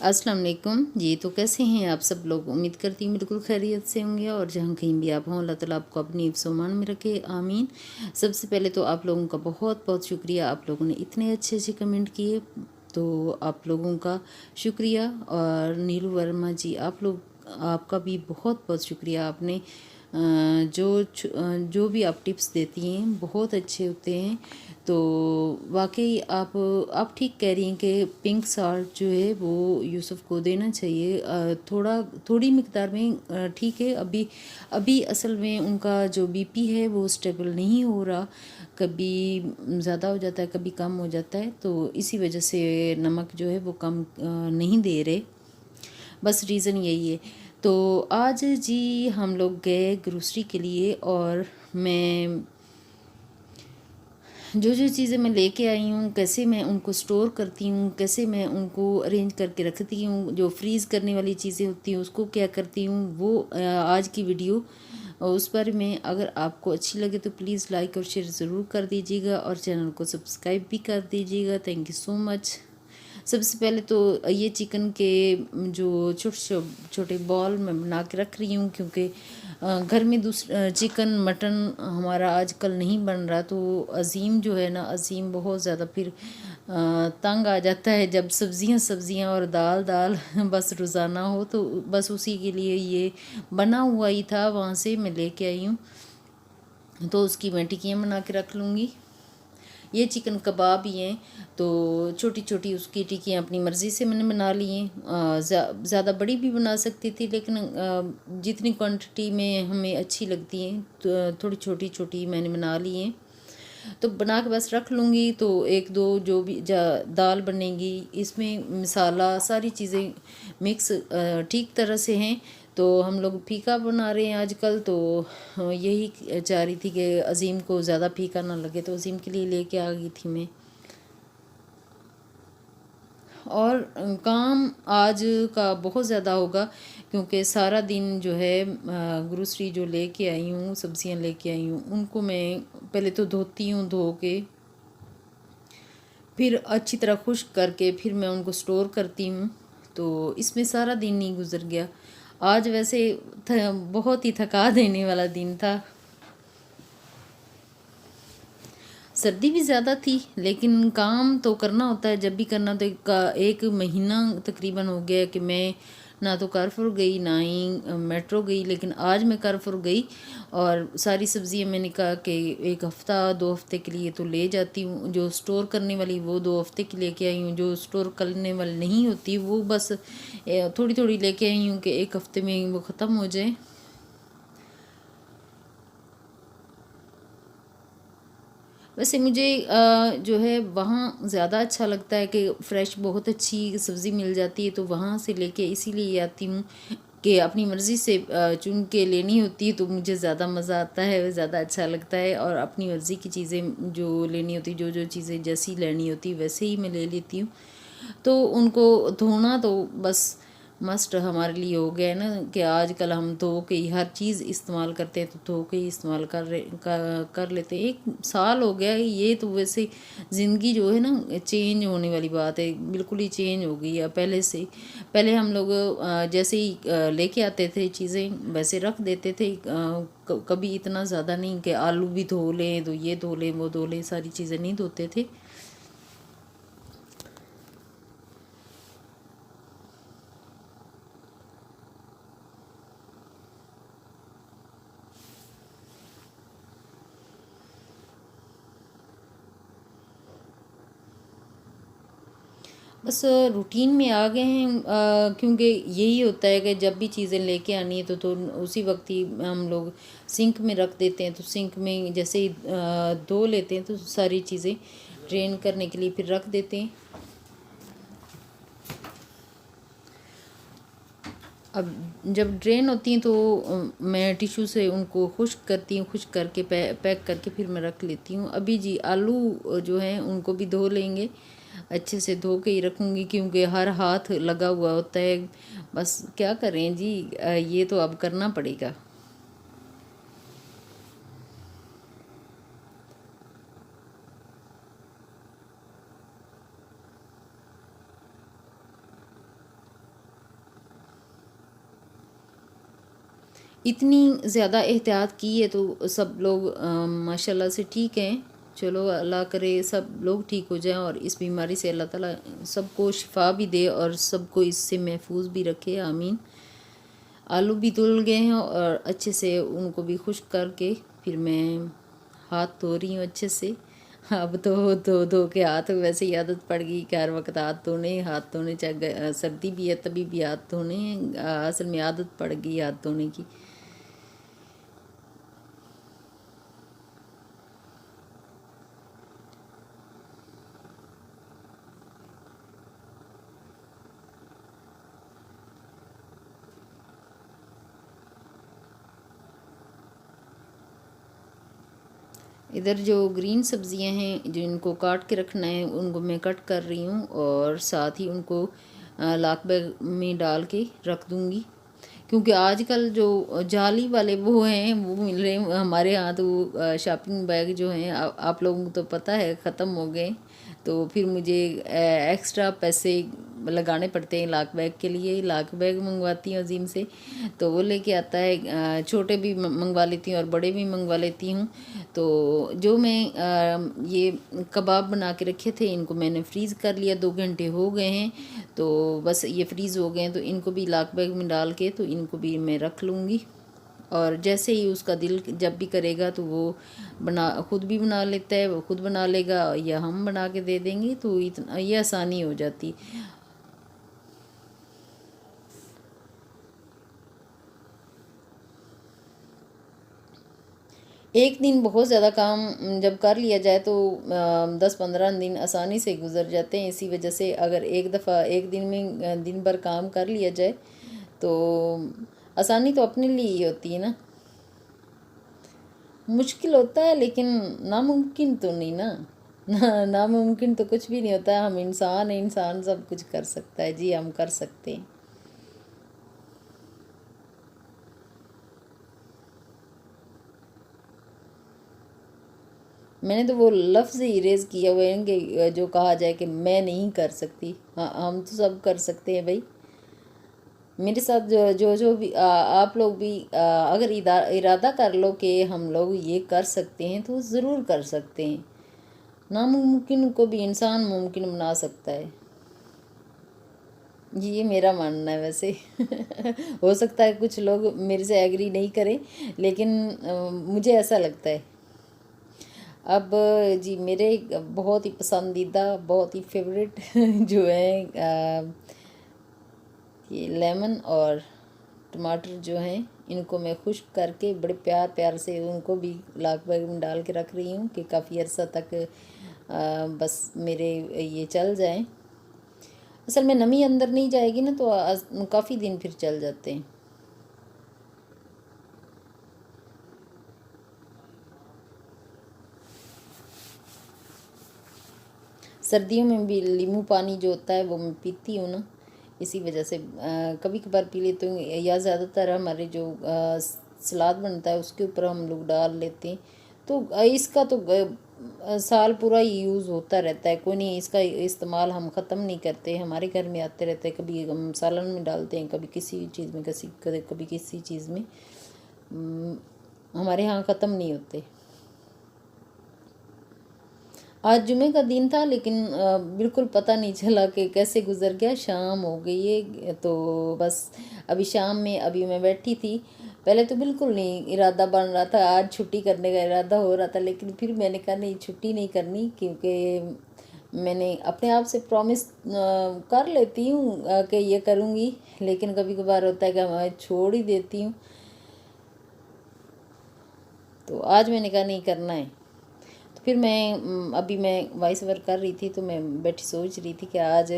अस्सलाम वालेकुम जी। तो कैसे हैं आप सब लोग? उम्मीद करती हूँ बिल्कुल खैरियत से होंगे और जहाँ कहीं भी आप हों अल्लाह ताला आपको अपनी हिफ्ज़ व अमान में रखे, आमीन। सबसे पहले तो आप लोगों का बहुत बहुत शुक्रिया, आप लोगों ने इतने अच्छे अच्छे कमेंट किए, तो आप लोगों का शुक्रिया। और नीलू वर्मा जी, आप लोग आपका भी बहुत बहुत शुक्रिया। आपने जो भी आप टिप्स देती हैं बहुत अच्छे होते हैं। तो वाकई आप ठीक कह रही हैं कि पिंक साल्ट जो है वो यूसुफ को देना चाहिए, थोड़ी मिकदार में, ठीक है। अभी अभी असल में उनका जो बीपी है वो स्टेबल नहीं हो रहा, कभी ज़्यादा हो जाता है कभी कम हो जाता है, तो इसी वजह से नमक जो है वो कम नहीं दे रहे, बस रीज़न यही है। तो आज जी हम लोग गए ग्रोसरी के लिए और मैं जो जो चीज़ें मैं लेके आई हूँ, कैसे मैं उनको स्टोर करती हूँ, कैसे मैं उनको अरेंज करके रखती हूँ, जो फ्रीज़ करने वाली चीज़ें होती हैं उसको क्या करती हूँ, वो आज की वीडियो उस पर में। अगर आपको अच्छी लगे तो प्लीज़ लाइक और शेयर ज़रूर कर दीजिएगा और चैनल को सब्सक्राइब भी कर दीजिएगा। Thank you so much. सबसे पहले तो ये चिकन के जो छोटे छोटे बॉल मैं बना के रख रही हूँ, क्योंकि घर में दूसरा चिकन मटन हमारा आजकल नहीं बन रहा। तो अज़ीम जो है ना, अज़ीम बहुत ज़्यादा फिर तंग आ जाता है जब सब्ज़ियाँ सब्ज़ियाँ और दाल दाल बस रोज़ाना हो, तो बस उसी के लिए ये बना हुआ ही था, वहाँ से मैं लेके आई हूँ। तो उसकी मैं टिक्कियाँ बना के रख लूँगी। ये चिकन कबाब ही हैं, तो छोटी छोटी उसकी टिक्कियाँ अपनी मर्ज़ी से मैंने बना ली हैं। ज़्यादा बड़ी भी बना सकती थी, लेकिन जितनी क्वांटिटी में हमें अच्छी लगती हैं तो थोड़ी छोटी छोटी मैंने बना ली हैं। तो बना के बस रख लूँगी। तो एक दो जो भी दाल बनेगी, इसमें मसाला सारी चीज़ें मिक्स ठीक तरह से हैं। तो हम लोग फीका बना रहे हैं आजकल, तो यही चाह रही थी कि अज़ीम को ज़्यादा फीका ना लगे, तो अज़ीम के लिए लेके आ गई थी मैं। और काम आज का बहुत ज़्यादा होगा, क्योंकि सारा दिन जो है ग्रोसरी जो लेके आई हूँ, सब्ज़ियाँ लेके आई हूँ, उनको मैं पहले तो धोती हूँ, धो के फिर अच्छी तरह खुश्क करके फिर मैं उनको स्टोर करती हूँ। तो इसमें सारा दिन ही गुजर गया। आज वैसे बहुत ही थका देने वाला दिन था। सर्दी भी ज़्यादा थी, लेकिन काम तो करना होता है, जब भी करना। तो एक महीना तकरीबन हो गया कि मैं ना तो कारफुर गई ना ही मेट्रो गई, लेकिन आज मैं कारफुर गई और सारी सब्ज़ियाँ मैंने कहा कि एक हफ़्ता 2 हफ़्ते के लिए तो ले जाती हूँ। जो स्टोर करने वाली वो 2 हफ़्ते की लेके आई हूँ, जो स्टोर करने वाली नहीं होती वो बस थोड़ी थोड़ी लेके आई हूँ कि एक हफ़्ते में वो ख़त्म हो जाए। वैसे मुझे जो है वहाँ ज़्यादा अच्छा लगता है कि फ़्रेश बहुत अच्छी सब्ज़ी मिल जाती है, तो वहाँ से लेके इसीलिए आती हूँ कि अपनी मर्ज़ी से चुन के लेनी होती है, तो मुझे ज़्यादा मज़ा आता है, ज़्यादा अच्छा लगता है। और अपनी मर्ज़ी की चीज़ें जो लेनी होती, जो चीज़ें जैसी लेनी होती वैसे ही मैं ले लेती हूँ। तो उनको धोना तो बस मस्ट हमारे लिए हो गया है ना, कि आजकल हम धो के ही हर चीज़ इस्तेमाल करते हैं, तो धो के ही इस्तेमाल कर लेते हैं। 1 साल हो गया है ये, तो वैसे ज़िंदगी जो है ना चेंज होने वाली बात है, बिल्कुल ही चेंज हो गई है पहले से। पहले हम लोग जैसे ही लेके आते थे चीज़ें वैसे रख देते थे, कभी इतना ज़्यादा नहीं कि आलू भी धो लें, तो ये धो लें वो धो लें, सारी चीज़ें नहीं धोते थे। बस रूटीन में आ गए हैं, क्योंकि यही होता है कि जब भी चीज़ें लेके आनी है तो उसी वक्त ही हम लोग सिंक में रख देते हैं। तो सिंक में जैसे ही धो लेते हैं तो सारी चीज़ें ड्रेन करने के लिए फिर रख देते हैं। अब जब ड्रेन होती हैं तो मैं टिश्यू से उनको खुश्क करती हूँ, खुश्क करके पैक करके फिर मैं रख लेती हूँ। अभी जी आलू जो हैं उनको भी धो लेंगे, अच्छे से धो के ही रखूँगी, क्योंकि हर हाथ लगा हुआ होता है। बस क्या करें जी, ये तो अब करना पड़ेगा। इतनी ज़्यादा एहतियात की है तो सब लोग माशाल्लाह से ठीक हैं। चलो अल्लाह करे सब लोग ठीक हो जाएं और इस बीमारी से अल्लाह ताला सबको शिफा भी दे और सबको इससे महफूज भी रखे, आमीन। आलू भी धुल गए हैं और अच्छे से उनको भी खुश्क करके फिर मैं हाथ धो रही हूँ अच्छे से। अब तो धो धो के हाथ वैसे ही आदत पड़ गई कि हर वक्त हाथ धोने चाहे सर्दी भी है तभी भी हाथ धोने हैं। असल में आदत पड़ गई हाथ धोने की। इधर जो ग्रीन सब्जियां हैं जो इनको काट के रखना है उनको मैं कट कर रही हूँ और साथ ही उनको लाक बैग में डाल के रख दूँगी, क्योंकि आजकल जो जाली वाले वो हैं वो मिल रहे हैं हमारे यहाँ। तो शॉपिंग बैग जो हैं आप लोगों को तो पता है ख़त्म हो गए, तो फिर मुझे एक्स्ट्रा पैसे लगाने पड़ते हैं लाक बैग के लिए। लाक बैग मंगवाती हूँ अजीम से, तो वो लेके आता है। छोटे भी मंगवा लेती हूँ और बड़े भी मंगवा लेती हूँ। तो जो मैं ये कबाब बना के रखे थे इनको मैंने फ्रीज़ कर लिया, 2 घंटे हो गए हैं। तो बस ये फ्रीज़ हो गए हैं, तो इनको भी लाक बैग में डाल के तो इनको भी मैं रख लूँगी। और जैसे ही उसका दिल जब भी करेगा तो वो खुद भी बना लेता है, वो खुद बना लेगा या हम बना के दे देंगे, तो इतना ये आसानी हो जाती। एक दिन बहुत ज़्यादा काम जब कर लिया जाए तो 10-15 दिन आसानी से गुजर जाते हैं। इसी वजह से अगर एक दफ़ा एक दिन में दिन भर काम कर लिया जाए तो आसानी तो अपने लिए ही होती है ना। मुश्किल होता है लेकिन नामुमकिन तो नहीं ना। नामुमकिन तो कुछ भी नहीं होता है। हम इंसान हैं, इंसान सब कुछ कर सकता है। जी हम कर सकते हैं। मैंने तो वो लफ्ज़ ही इरेज़ किया हुए हैं कि जो कहा जाए कि मैं नहीं कर सकती। हाँ हम तो सब कर सकते हैं भाई। मेरे साथ जो भी आप लोग भी अगर इरादा कर लो कि हम लोग ये कर सकते हैं तो ज़रूर कर सकते हैं। नामुमकिन को भी इंसान मुमकिन बना सकता है। ये मेरा मानना है वैसे। हो सकता है कुछ लोग मेरे से एग्री नहीं करें, लेकिन मुझे ऐसा लगता है। अब जी मेरे बहुत ही पसंदीदा बहुत ही फेवरेट जो है ये लेमन और टमाटर जो हैं इनको मैं खुश्क करके बड़े प्यार प्यार से उनको भी लाक बैग में डाल के रख रही हूँ कि काफ़ी अर्सा तक बस मेरे ये चल जाएं। असल में नमी अंदर नहीं जाएगी ना तो काफ़ी दिन फिर चल जाते हैं। सर्दियों में भी नींबू पानी जो होता है वो मैं पीती हूँ ना, इसी वजह से कभी कभार पी लेती हूँ, या ज़्यादातर हमारे जो सलाद बनता है उसके ऊपर हम लोग डाल लेते हैं। तो इसका तो साल पूरा यूज़ होता रहता है, कोई नहीं इसका इस्तेमाल हम ख़त्म नहीं करते। हमारे घर में आते रहते हैं, कभी हम सालन में डालते हैं, कभी किसी चीज़ में, कभी किसी चीज़ में। हमारे यहाँ ख़त्म नहीं होते। आज जुमे का दिन था लेकिन बिल्कुल पता नहीं चला कि कैसे गुजर गया। शाम हो गई है तो बस अभी शाम में अभी मैं बैठी थी। पहले तो बिल्कुल नहीं इरादा बन रहा था, आज छुट्टी करने का इरादा हो रहा था, लेकिन फिर मैंने कहा नहीं छुट्टी नहीं करनी, क्योंकि मैंने अपने आप से प्रॉमिस कर लेती हूँ कि ये करूँगी, लेकिन कभी कभार होता है कि मैं छोड़ ही देती हूँ। तो आज मैंने कहा नहीं करना है। फिर मैं अभी मैं वॉइस ओवर कर रही थी तो मैं बैठी सोच रही थी कि आज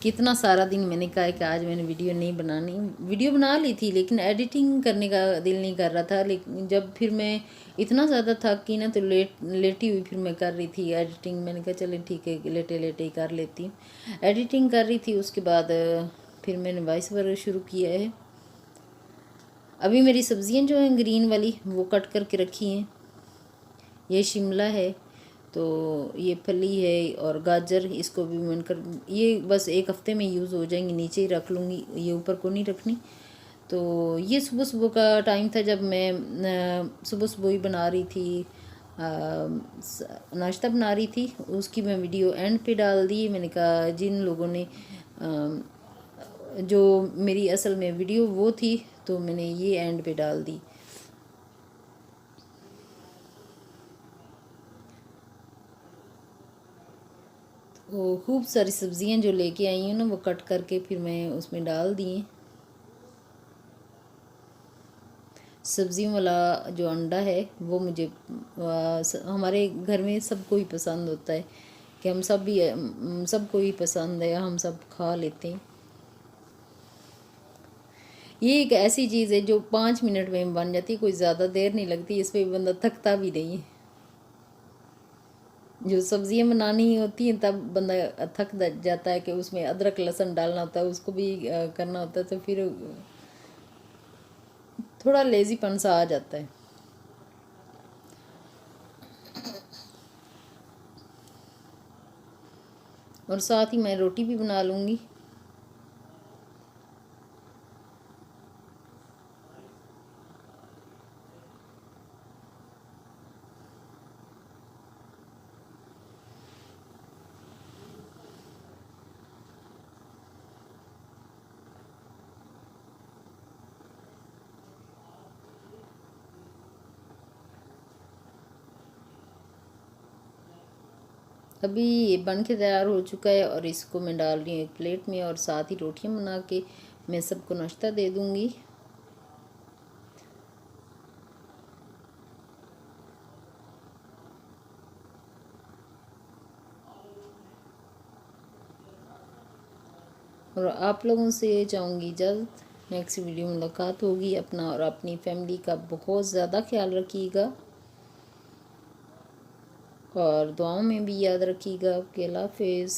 कितना सारा दिन मैंने कहा है कि आज मैंने वीडियो नहीं बनानी। वीडियो बना ली थी लेकिन एडिटिंग करने का दिल नहीं कर रहा था। लेकिन जब फिर मैं इतना ज़्यादा थक गई ना तो लेटी हुई फिर मैं कर रही थी एडिटिंग। मैंने कहा चले ठीक है लेटे लेटे ही कर लेती हूँ। एडिटिंग कर रही थी, उसके बाद फिर मैंने वॉइस ओवर शुरू किया है। अभी मेरी सब्ज़ियाँ जो हैं ग्रीन वाली वो कट करके रखी हैं। ये शिमला है, तो ये फली है और गाजर, इसको भी मैं कर ये बस एक हफ्ते में यूज़ हो जाएंगी, नीचे ही रख लूँगी, ये ऊपर को नहीं रखनी। तो ये सुबह सुबह का टाइम था जब मैं सुबह सुबह ही बना रही थी, नाश्ता बना रही थी। उसकी मैं वीडियो एंड पे डाल दी। मैंने कहा जिन लोगों ने जो मेरी असल में वीडियो वो थी, तो मैंने ये एंड पे डाल दी। तो खूब सारी सब्जियां जो लेके आई हूँ ना, वो कट करके फिर मैं उसमें डाल दी। सब्जियों वाला जो अंडा है वो मुझे हमारे घर में सबको ही पसंद होता है, कि हम सब भी सबको ही पसंद है, हम सब खा लेते हैं। ये एक ऐसी चीज़ है जो 5 मिनट में बन जाती है, कोई ज़्यादा देर नहीं लगती, इस पे बंदा थकता भी नहीं है। जो सब्जियां बनानी होती हैं तब बंदा थक जाता है, कि उसमें अदरक लहसुन डालना होता है, उसको भी करना होता है, तो फिर थोड़ा लेजीपन सा आ जाता है। और साथ ही मैं रोटी भी बना लूँगी। अभी ये बन के तैयार हो चुका है और इसको मैं डाल रही हूँ एक प्लेट में, और साथ ही रोटियां बना के मैं सबको नाश्ता दे दूँगी। और आप लोगों से चाहूँगी इजाज़त। नेक्स्ट वीडियो में मुलाकात होगी। अपना और अपनी फैमिली का बहुत ज़्यादा ख्याल रखिएगा और दुआओं में भी याद रखिएगा। ओके, अल्लाह हाफिज़।